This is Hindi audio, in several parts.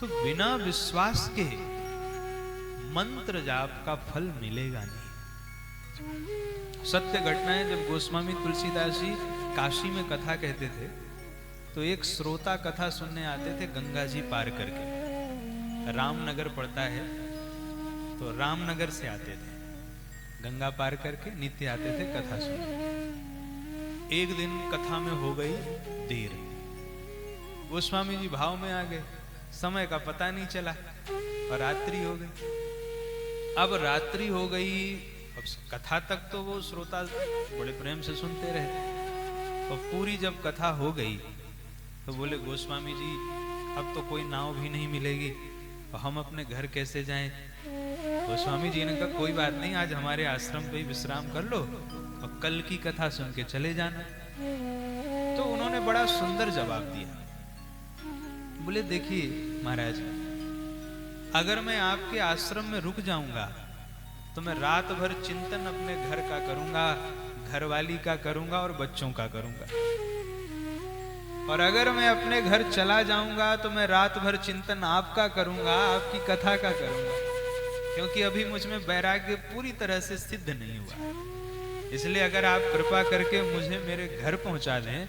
तो बिना विश्वास के मंत्र जाप का फल मिलेगा नहीं। सत्य घटना है, जब गोस्वामी तुलसीदास जी काशी में कथा कहते थे तो एक श्रोता कथा सुनने आते थे गंगा जी पार करके। रामनगर पड़ता है तो रामनगर से आते थे, गंगा पार करके नित्य आते थे कथा सुनने। एक दिन कथा में हो गई देर, गोस्वामी जी भाव में आ गए, समय का पता नहीं चला और रात्रि हो गई। अब रात्रि हो गई, अब कथा तक तो वो श्रोता बड़े प्रेम से सुनते रहे और पूरी जब कथा हो गई तो बोले गोस्वामी जी अब तो कोई नाव भी नहीं मिलेगी और हम अपने घर कैसे जाएं। गोस्वामी जी ने कहा कोई बात नहीं, आज हमारे आश्रम पे विश्राम कर लो और कल की कथा सुन के चले जाना। तो उन्होंने बड़ा सुंदर जवाब दिया, बोले देखिए महाराज, अगर मैं आपके आश्रम में रुक जाऊंगा तो मैं रात भर चिंतन अपने घर का करूंगा, घरवाली का करूंगा और बच्चों का करूंगा। और अगर मैं अपने घर चला जाऊंगा तो मैं रात भर चिंतन आपका करूंगा, आपकी कथा का करूंगा, क्योंकि अभी मुझ में वैराग्य पूरी तरह से सिद्ध नहीं हुआ। इसलिए अगर आप कृपा करके मुझे मेरे घर पहुंचा दें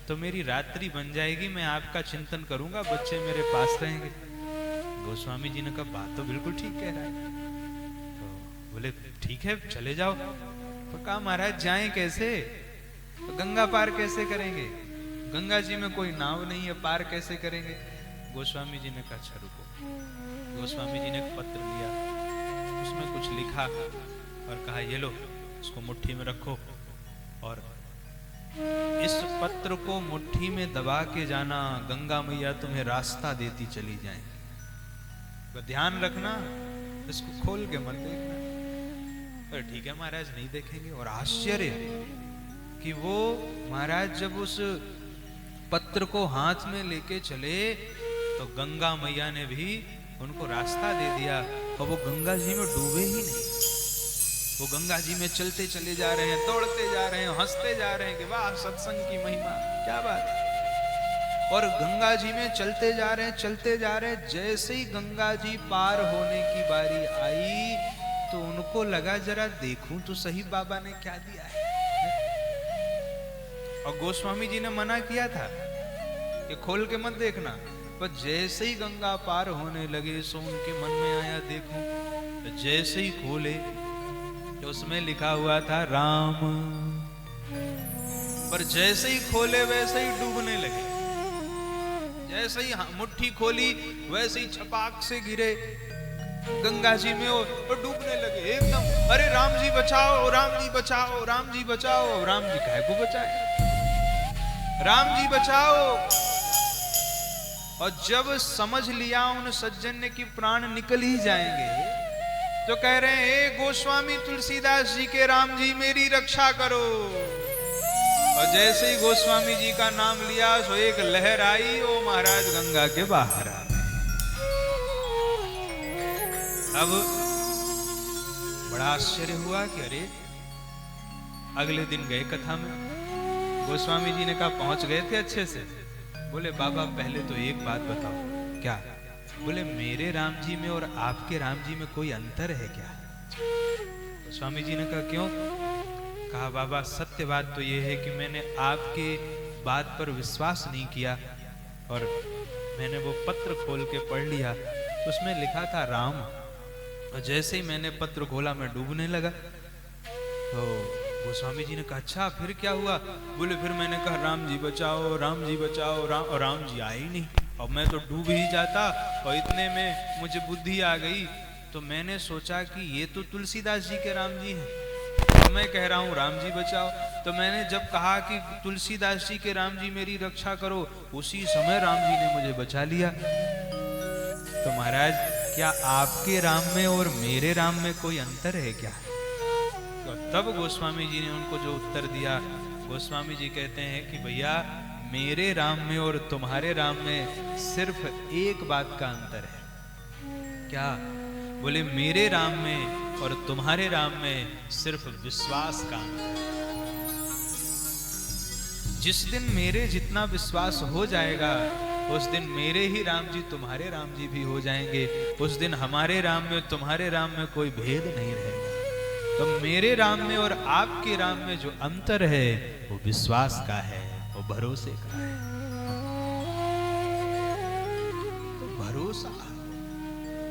तो मेरी रात्रि बन जाएगी, मैं आपका चिंतन करूंगा, बच्चे मेरे पास रहेंगे। गोस्वामी जी ने कहा बात तो बिल्कुल ठीक कह रहा है। तो बोले ठीक है चले जाओ। तो कहा महाराज जाएं कैसे, तो गंगा पार कैसे करेंगे, गंगा जी में कोई नाव नहीं है, पार कैसे करेंगे। गोस्वामी जी ने कहा अच्छा रुको। गोस्वामी जी ने एक पत्र लिया, उसमें कुछ लिखा और कहा ये लो, इसको मुट्ठी में रखो और इस पत्र को मुट्ठी में दबा के जाना, गंगा मैया तुम्हें रास्ता देती चली जाए। तो ध्यान रखना, इसको खोल के मत देखना। तो ठीक है महाराज नहीं देखेंगे। और आश्चर्य कि वो महाराज जब उस पत्र को हाथ में लेके चले तो गंगा मैया ने भी उनको रास्ता दे दिया और वो गंगा जी में डूबे ही नहीं। वो गंगा जी में चलते चले जा रहे हैं, दौड़ते जा रहे हैं, हंसते जा रहे हैं कि वाह सत्संग की महिमा, क्या बात है। और गंगा जी में चलते जा रहे हैं, चलते जा रहे हैं। जैसे ही गंगा जी पार होने की बारी आई तो उनको लगा जरा देखूं तो सही बाबा ने क्या दिया है। और गोस्वामी जी ने मना किया था कि खोल के मत देखना, पर जैसे ही गंगा पार होने लगे सो उनके मन में आया देखूं। तो जैसे ही खोले तो उसमें लिखा हुआ था राम, पर जैसे ही खोले वैसे ही डूबने लगे। जैसे ही मुट्ठी खोली वैसे ही छपाक से गिरे गंगा जी में और डूबने लगे एकदम। अरे राम जी बचाओ, राम जी बचाओ, राम जी बचाओ। राम जी काहे को बचाए, राम जी बचाओ। और जब समझ लिया उन सज्जन ने कि प्राण निकल ही जाएंगे तो कह रहे हैं हे गोस्वामी तुलसीदास जी के राम जी मेरी रक्षा करो। और जैसे ही गोस्वामी जी का नाम लिया सो एक लहर आई, ओ महाराज गंगा के बाहर आ गए। अब बड़ा आश्चर्य हुआ कि अरे, अगले दिन गए कथा में, गोस्वामी जी ने कहा पहुंच गए थे अच्छे से। बोले बाबा पहले तो एक बात बताओ। क्या? बोले मेरे राम जी में और आपके राम जी में कोई अंतर है क्या? गोस्वामी जी ने कहा क्यों? कहा बाबा सत्य बात तो ये है कि मैंने आपके बात पर विश्वास नहीं किया और मैंने वो पत्र खोल के पढ़ लिया तो उसमें लिखा था राम, और जैसे ही मैंने पत्र खोला मैं डूबने लगा। तो गोस्वामी जी ने कहा अच्छा फिर क्या हुआ? बोले फिर मैंने कहा राम जी बचाओ, राम जी बचाओ, और राम जी आए ही नहीं। और मैं तो डूब ही जाता और इतने में मुझे बुद्धि आ गई तो मैंने सोचा कि ये तो तुलसीदास जी के राम जी हैं, मैं कह रहा हूँ राम जी बचाओ। तो मैंने जब कहा कि तुलसीदास जी के राम जी मेरी रक्षा करो, उसी समय राम जी ने मुझे बचा लिया। तो महाराज क्या आपके राम में और मेरे राम में कोई अंतर है क्या? तो तब गोस्वामी जी ने उनको जो उत्तर दिया, गोस्वामी जी कहते हैं कि भैया मेरे राम में और तुम्हारे राम में सिर्फ एक बात का अंतर है। क्या? बोले मेरे राम में और तुम्हारे राम में सिर्फ विश्वास का अंतर है। जिस दिन मेरे जितना विश्वास हो जाएगा उस दिन मेरे ही राम जी तुम्हारे राम जी भी हो जाएंगे। उस दिन हमारे राम में तुम्हारे राम में कोई भेद नहीं रहेगा। तो मेरे राम में और आपके राम में जो अंतर है वो विश्वास का है, वो भरोसे का है। तो भरोसा